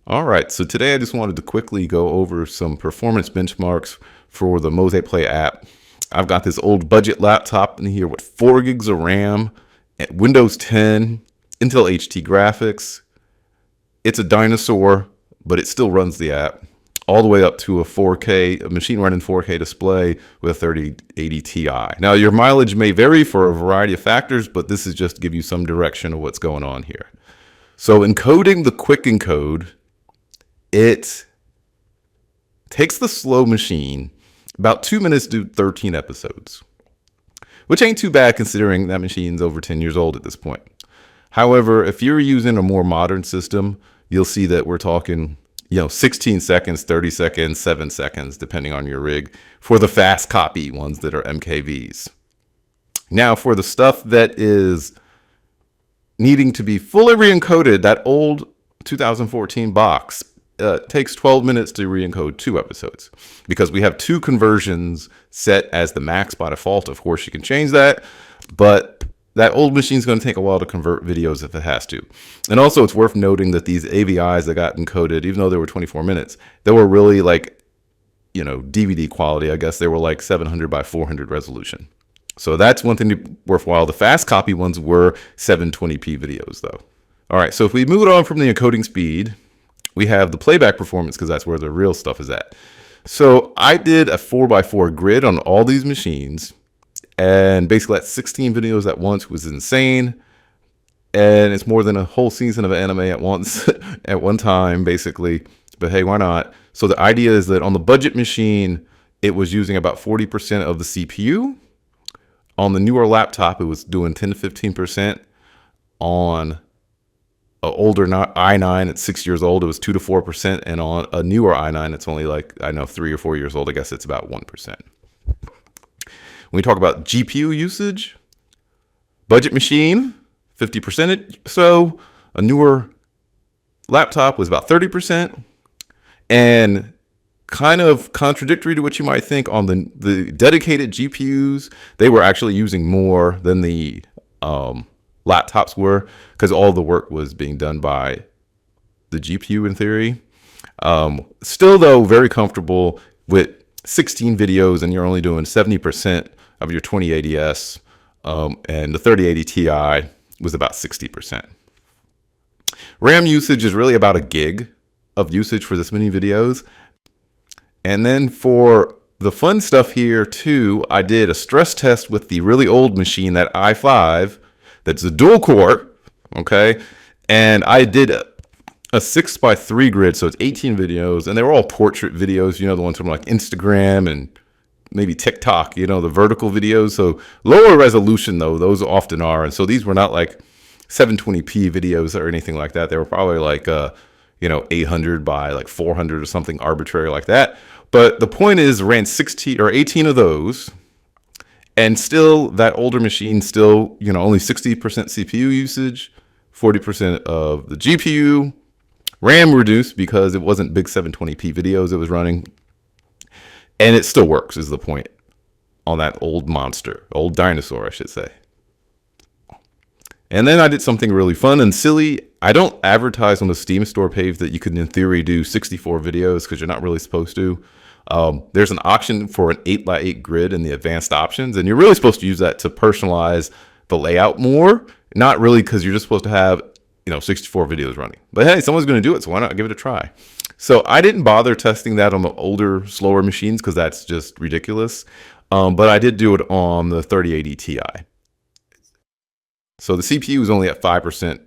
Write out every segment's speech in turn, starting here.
All right, so today I just wanted to quickly go over some performance benchmarks for the Mosaiplay app. I've got this old budget laptop in here with 4 gigs of RAM, at Windows 10, Intel HD graphics. It's a dinosaur, but it still runs the app, all the way up to a machine running 4K display with a 3080 Ti. Now, your mileage may vary for a variety of factors, but this is just to give you some direction of what's going on here. So encoding the quick encode, it takes the slow machine about 2 minutes to do 13 episodes, which ain't too bad considering that machine's over 10 years old at this point. However, if you're using a more modern system, you'll see that we're talking, 16 seconds, 30 seconds, 7 seconds, depending on your rig, for the fast copy ones that are MKVs. Now, for the stuff that is needing to be fully re-encoded, that old 2014 box takes 12 minutes to re-encode 2 episodes because we have 2 conversions set as the max by default. Of course, you can change that, but that old machine's going to take a while to convert videos if it has to. And also, it's worth noting that these AVIs that got encoded, even though they were 24 minutes, they were really like, DVD quality. I guess they were like 700 by 400 resolution. So that's one thing worthwhile. The fast copy ones were 720p videos, though. All right, so if we move it on from the encoding speed, we have the playback performance because that's where the real stuff is at. So I did a 4x4 grid on all these machines, and basically that's 16 videos at once. Was insane. And it's more than a whole season of anime at once, at one time, basically. But hey, why not? So the idea is that on the budget machine, it was using about 40% of the CPU. On the newer laptop, it was doing 10 to 15%. On an older i9 at 6 years old, it was 2 to 4%. And on a newer i9, it's only 3 or 4 years old. I guess it's about 1%. When we talk about GPU usage, budget machine, 50% or so. A newer laptop was about 30%. And kind of contradictory to what you might think, on the dedicated GPUs, they were actually using more than the laptops were, because all the work was being done by the GPU in theory. Still, though, very comfortable with 16 videos, and you're only doing 70% of your 2080s, and the 3080 Ti was about 60%. RAM usage is really about a gig of usage for this many videos. And then for the fun stuff here too, I did a stress test with the really old machine, that i5, that's a dual core, okay? And I did a 6x3 grid, so it's 18 videos, and they were all portrait videos, the ones from like Instagram and maybe TikTok, the vertical videos. So lower resolution though, those often are. And so these were not like 720p videos or anything like that. They were probably like 800 by like 400 or something arbitrary like that. But the point is, ran 16 or 18 of those, and still that older machine still, only 60% CPU usage, 40% of the GPU, RAM reduced because it wasn't big 720p videos it was running, and it still works is the point on that old monster, old dinosaur, I should say. And then I did something really fun and silly. I don't advertise on the Steam store page that you can, in theory, do 64 videos because you're not really supposed to. There's an option for an 8x8 grid in the advanced options, and you're really supposed to use that to personalize the layout more. Not really, because you're just supposed to have 64 videos running. But hey, someone's going to do it, so why not give it a try? So I didn't bother testing that on the older, slower machines because that's just ridiculous. But I did do it on the 3080 Ti. So the CPU is only at 5%.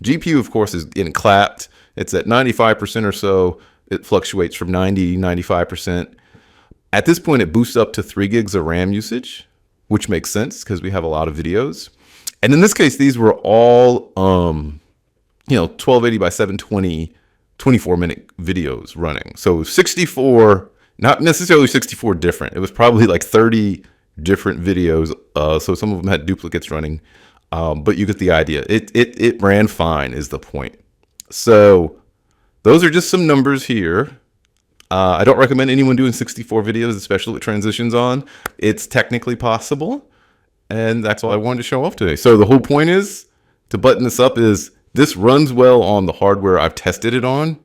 GPU, of course, is getting clapped. It's at 95% or so. It fluctuates from 90, 95%. At this point, it boosts up to 3 gigs of RAM usage, which makes sense because we have a lot of videos. And in this case, these were all, 1280 by 720, 24-minute videos running. So 64, not necessarily 64 different. It was probably like 30 different videos. So some of them had duplicates running. But you get the idea. It ran fine is the point. So those are just some numbers here. I don't recommend anyone doing 64 videos, especially with transitions on. It's technically possible. And that's all I wanted to show off today. So the whole point is to button this up is this runs well on the hardware I've tested it on.